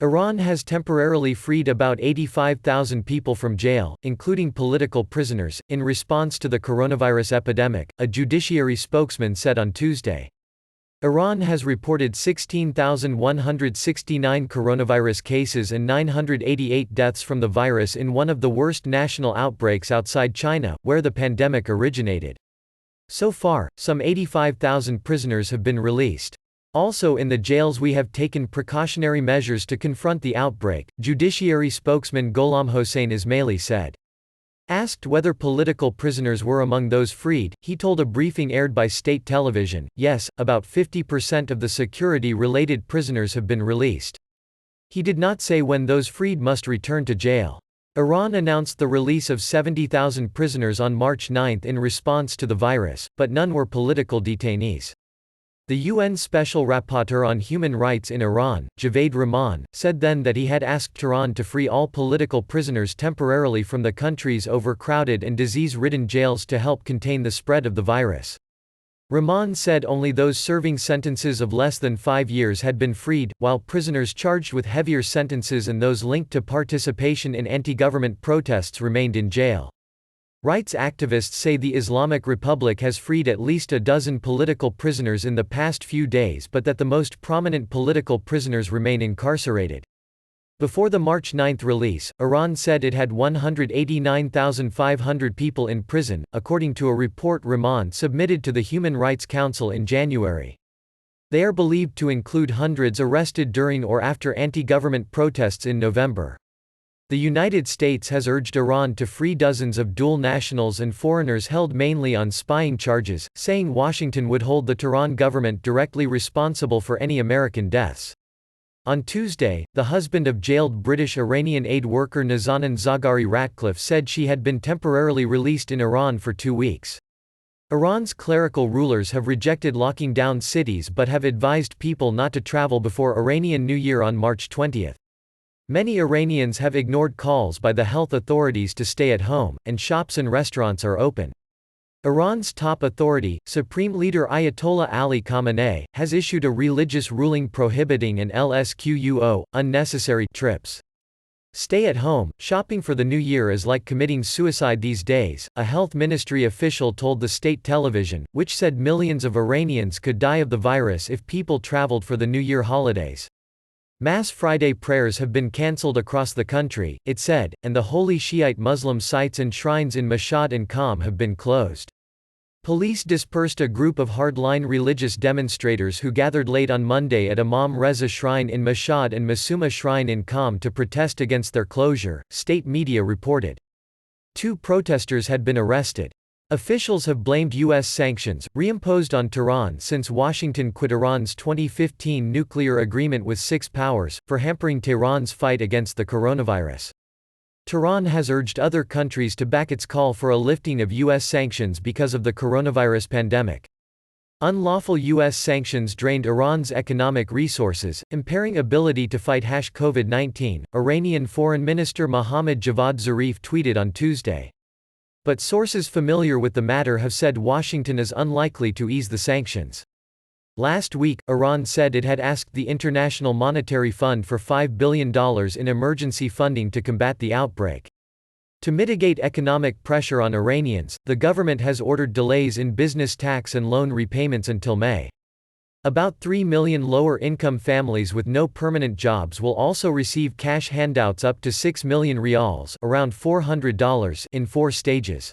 Iran has temporarily freed about 85,000 people from jail, including political prisoners, in response to the coronavirus epidemic, a judiciary spokesman said on Tuesday. Iran has reported 16,169 coronavirus cases and 988 deaths from the virus in one of the worst national outbreaks outside China, where the pandemic originated. So far, some 85,000 prisoners have been released. Also in the jails we have taken precautionary measures to confront the outbreak, Judiciary spokesman Gholam Hossein Ismaili said. Asked whether political prisoners were among those freed, he told a briefing aired by state television, yes, about 50% of the security-related prisoners have been released. He did not say when those freed must return to jail. Iran announced the release of 70,000 prisoners on March 9 in response to the virus, but none were political detainees. The UN Special Rapporteur on Human Rights in Iran, Javaid Rahman, said then that he had asked Tehran to free all political prisoners temporarily from the country's overcrowded and disease-ridden jails to help contain the spread of the virus. Rahman said only those serving sentences of less than 5 years had been freed, while prisoners charged with heavier sentences and those linked to participation in anti-government protests remained in jail. Rights activists say the Islamic Republic has freed at least a dozen political prisoners in the past few days, but that the most prominent political prisoners remain incarcerated. Before the March 9 release, Iran said it had 189,500 people in prison, according to a report Rahman submitted to the Human Rights Council in January. They are believed to include hundreds arrested during or after anti-government protests in November. The United States has urged Iran to free dozens of dual nationals and foreigners held mainly on spying charges, saying Washington would hold the Tehran government directly responsible for any American deaths. On Tuesday, the husband of jailed British-Iranian aid worker Nazanin Zaghari Ratcliffe said she had been temporarily released in Iran for 2 weeks. Iran's clerical rulers have rejected locking down cities but have advised people not to travel before Iranian New Year on March 20. Many Iranians have ignored calls by the health authorities to stay at home, and shops and restaurants are open. Iran's top authority, Supreme Leader Ayatollah Ali Khamenei, has issued a religious ruling prohibiting and LSQUO, unnecessary trips. Stay at home, shopping for the new year is like committing suicide these days, a health ministry official told the state television, which said millions of Iranians could die of the virus if people traveled for the New Year holidays. Mass Friday prayers have been cancelled across the country, it said, and the holy Shiite Muslim sites and shrines in Mashhad and Qom have been closed. Police dispersed a group of hardline religious demonstrators who gathered late on Monday at Imam Reza Shrine in Mashhad and Masuma Shrine in Qom to protest against their closure, state media reported. 2 protesters had been arrested. Officials have blamed U.S. sanctions, reimposed on Tehran since Washington quit Iran's 2015 nuclear agreement with 6 powers, for hampering Tehran's fight against the coronavirus. Tehran has urged other countries to back its call for a lifting of U.S. sanctions because of the coronavirus pandemic. Unlawful U.S. sanctions drained Iran's economic resources, impairing ability to fight COVID-19, Iranian Foreign Minister Mohammad Javad Zarif tweeted on Tuesday. But sources familiar with the matter have said Washington is unlikely to ease the sanctions. Last week, Iran said it had asked the International Monetary Fund for $5 billion in emergency funding to combat the outbreak. To mitigate economic pressure on Iranians, the government has ordered delays in business tax and loan repayments until May. About 3 million lower-income families with no permanent jobs will also receive cash handouts up to 6 million rials, around $400, in 4 stages.